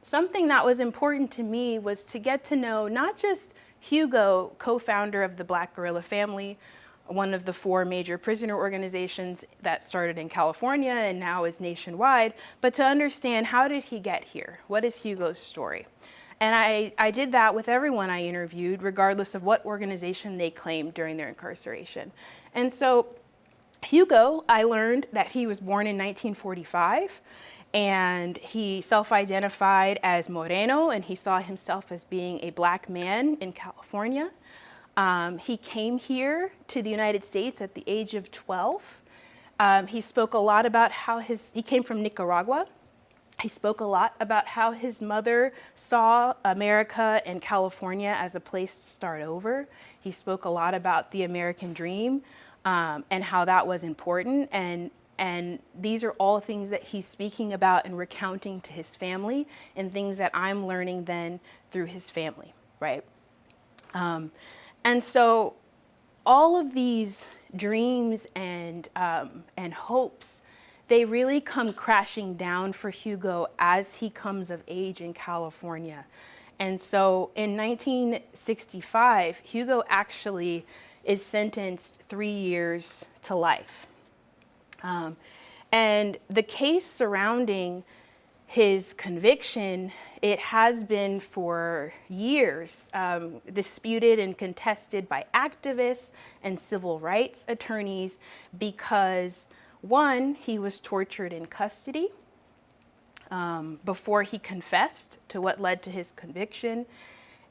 something that was important to me was to get to know not just Hugo, co-founder of the Black Guerrilla Family, one of the 4 major prisoner organizations that started in California and now is nationwide, but to understand, how did he get here? What is Hugo's story? And I did that with everyone I interviewed, regardless of what organization they claimed during their incarceration. And so Hugo, I learned that he was born in 1945, and he self-identified as Moreno, and he saw himself as being a black man in California. He came here to the United States at the age of 12. He spoke a lot about how he came from Nicaragua. He spoke a lot about how his mother saw America and California as a place to start over. He spoke a lot about the American dream and how that was important. And these are all things that he's speaking about and recounting to his family, and things that I'm learning then through his family, right? And so all of these dreams and hopes, they really come crashing down for Hugo as he comes of age in California. And so in 1965, Hugo actually is sentenced 3 years to life. And the case surrounding his conviction, it has been for years disputed and contested by activists and civil rights attorneys because, one, he was tortured in custody before he confessed to what led to his conviction.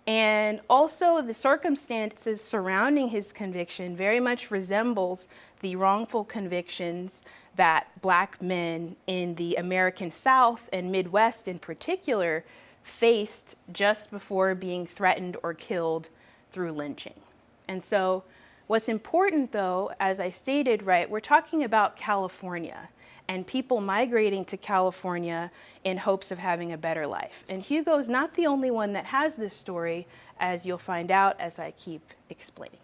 And also the circumstances surrounding his conviction very much resembles the wrongful convictions that black men in the American South and Midwest in particular faced just before being threatened or killed through lynching. And so what's important though, as I stated, right, we're talking about California and people migrating to California in hopes of having a better life. And Hugo's not the only one that has this story, as you'll find out as I keep explaining.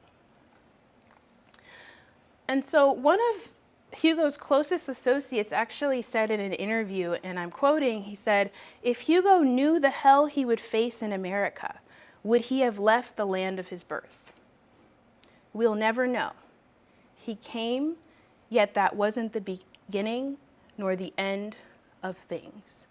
And so one of Hugo's closest associates actually said in an interview, and I'm quoting, he said, "If Hugo knew the hell he would face in America, would he have left the land of his birth? We'll never know. He came, yet that wasn't the beginning nor the end of things."